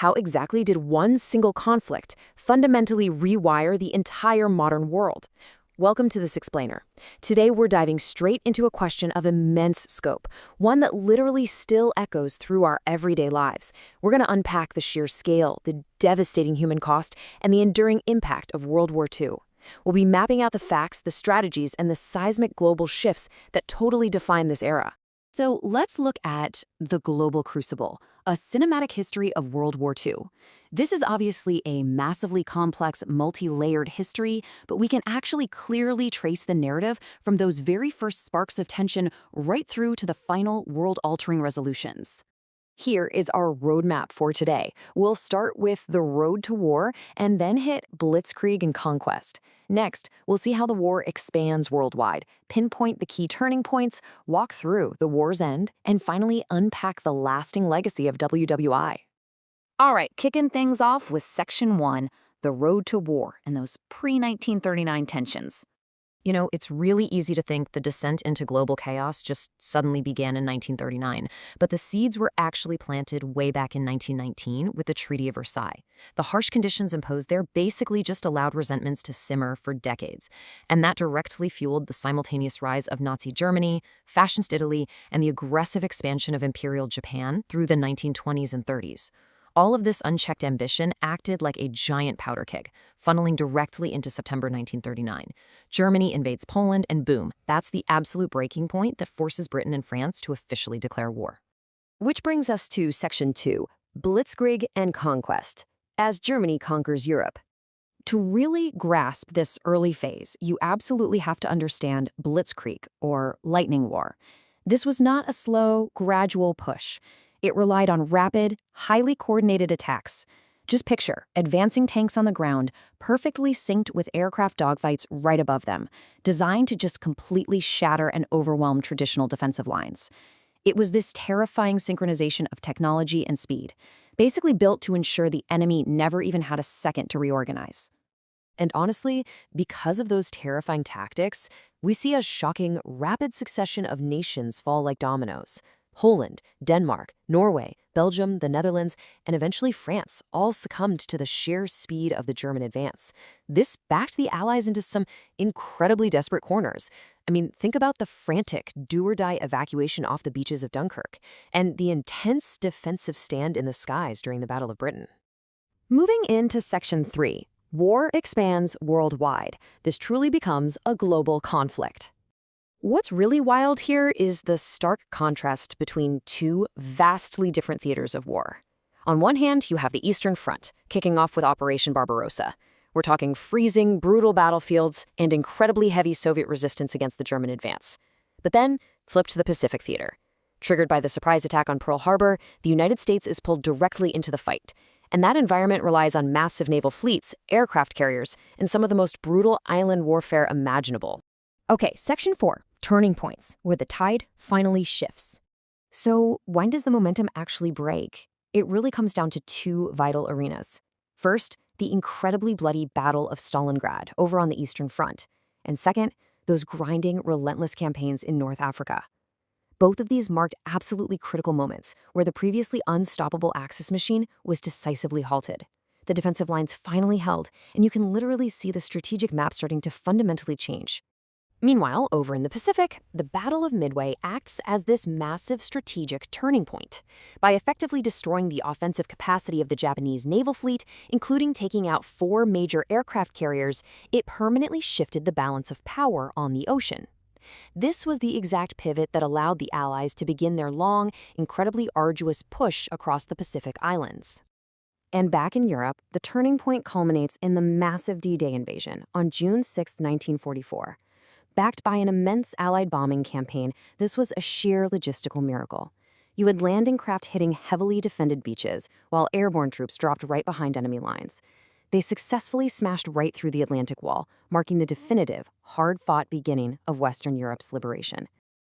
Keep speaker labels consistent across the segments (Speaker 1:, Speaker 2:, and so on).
Speaker 1: how exactly did one single conflict fundamentally rewire the entire modern world? Welcome to this explainer. Today we're diving straight into a question of immense scope, one that literally still echoes through our everyday lives. We're going to unpack the sheer scale, the devastating human cost, and the enduring impact of World War II. We'll be mapping out the facts, the strategies, and the seismic global shifts that totally define this era. So let's look at The Global Crucible, a cinematic history of World War II. This is obviously a massively complex, multi-layered history, but we can actually clearly trace the narrative from those very first sparks of tension right through to the final world-altering resolutions. Here is our roadmap for today. We'll start with the road to war and then hit Blitzkrieg and conquest. Next, we'll see how the war expands worldwide, pinpoint the key turning points, walk through the war's end, and finally unpack the lasting legacy of WWI. All right, kicking things off with Section 1, the road to war and those pre-1939 tensions. You know, it's really easy to think the descent into global chaos just suddenly began in 1939, but the seeds were actually planted way back in 1919 with the Treaty of Versailles. The harsh conditions imposed there basically just allowed resentments to simmer for decades, and that directly fueled the simultaneous rise of Nazi Germany, fascist Italy, and the aggressive expansion of Imperial Japan through the 1920s and 30s. All of this unchecked ambition acted like a giant powder keg, funneling directly into September 1939. Germany invades Poland, and boom, that's the absolute breaking point that forces Britain and France to officially declare war. Which brings us to Section 2, Blitzkrieg and Conquest, as Germany conquers Europe. To really grasp this early phase, you absolutely have to understand Blitzkrieg, or lightning war. This was not a slow, gradual push. It relied on rapid, highly coordinated attacks. Just picture advancing tanks on the ground, perfectly synced with aircraft dogfights right above them, designed to just completely shatter and overwhelm traditional defensive lines. It was this terrifying synchronization of technology and speed, basically built to ensure the enemy never even had a second to reorganize. And honestly, because of those terrifying tactics, we see a shocking, rapid succession of nations fall like dominoes. Poland, Denmark, Norway, Belgium, the Netherlands, and eventually France all succumbed to the sheer speed of the German advance. This backed the Allies into some incredibly desperate corners. I mean, think about the frantic do-or-die evacuation off the beaches of Dunkirk, and the intense defensive stand in the skies during the Battle of Britain. Moving into Section 3, war expands worldwide. This truly becomes a global conflict. What's really wild here is the stark contrast between two vastly different theaters of war. On one hand, you have the Eastern Front, kicking off with Operation Barbarossa. We're talking freezing, brutal battlefields and incredibly heavy Soviet resistance against the German advance. But then, flip to the Pacific theater. Triggered by the surprise attack on Pearl Harbor, the United States is pulled directly into the fight. And that environment relies on massive naval fleets, aircraft carriers, and some of the most brutal island warfare imaginable. Okay, Section 4. Turning points, where the tide finally shifts. So when does the momentum actually break? It really comes down to two vital arenas. First, the incredibly bloody Battle of Stalingrad over on the Eastern Front. And second, those grinding, relentless campaigns in North Africa. Both of these marked absolutely critical moments where the previously unstoppable Axis machine was decisively halted. The defensive lines finally held, and you can literally see the strategic map starting to fundamentally change. Meanwhile, over in the Pacific, the Battle of Midway acts as this massive strategic turning point. By effectively destroying the offensive capacity of the Japanese naval fleet, including taking out 4 major aircraft carriers, it permanently shifted the balance of power on the ocean. This was the exact pivot that allowed the Allies to begin their long, incredibly arduous push across the Pacific Islands. And back in Europe, the turning point culminates in the massive D-Day invasion on June 6, 1944. Backed by an immense Allied bombing campaign, this was a sheer logistical miracle. You had landing craft hitting heavily defended beaches, while airborne troops dropped right behind enemy lines. They successfully smashed right through the Atlantic Wall, marking the definitive, hard-fought beginning of Western Europe's liberation.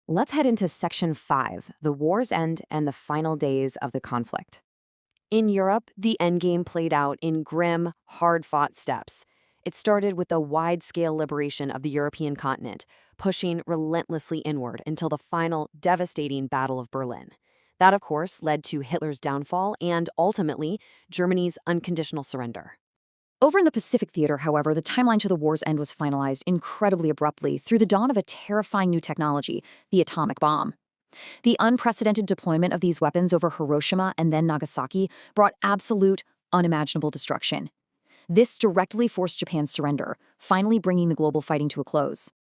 Speaker 1: Let's head into Section 5, the war's end and the final days of the conflict. In Europe, the endgame played out in grim, hard-fought steps. It started with the wide-scale liberation of the European continent, pushing relentlessly inward until the final, devastating Battle of Berlin. That, of course, led to Hitler's downfall and, ultimately, Germany's unconditional surrender. Over in the Pacific Theater, however, the timeline to the war's end was finalized incredibly abruptly through the dawn of a terrifying new technology, the atomic bomb. The unprecedented deployment of these weapons over Hiroshima and then Nagasaki brought absolute, unimaginable destruction. This directly forced Japan's surrender, finally bringing the global fighting to a close.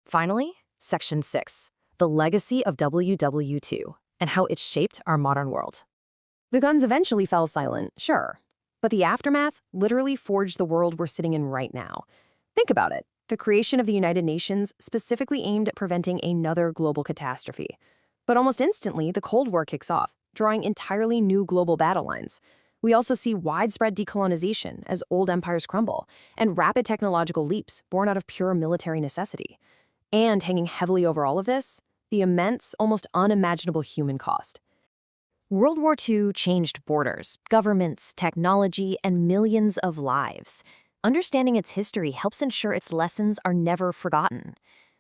Speaker 1: Finally, Section 6, the legacy of WW2 and how it shaped our modern world. The guns eventually fell silent, sure, but the aftermath literally forged the world we're sitting in right now. Think about it. The creation of the United Nations specifically aimed at preventing another global catastrophe. But almost instantly, the Cold War kicks off, drawing entirely new global battle lines. We also see widespread decolonization as old empires crumble, and rapid technological leaps born out of pure military necessity. And hanging heavily over all of this, the immense, almost unimaginable human cost. World War II changed borders, governments, technology, and millions of lives. Understanding its history helps ensure its lessons are never forgotten.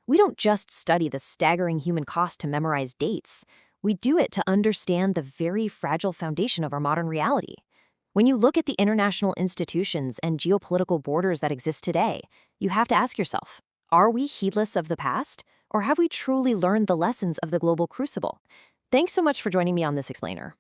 Speaker 1: We don't just study the staggering human cost to memorize dates. We do it to understand the very fragile foundation of our modern reality. When you look at the international institutions and geopolitical borders that exist today, you have to ask yourself, are we heedless of the past, or have we truly learned the lessons of the global crucible? Thanks so much for joining me on this explainer.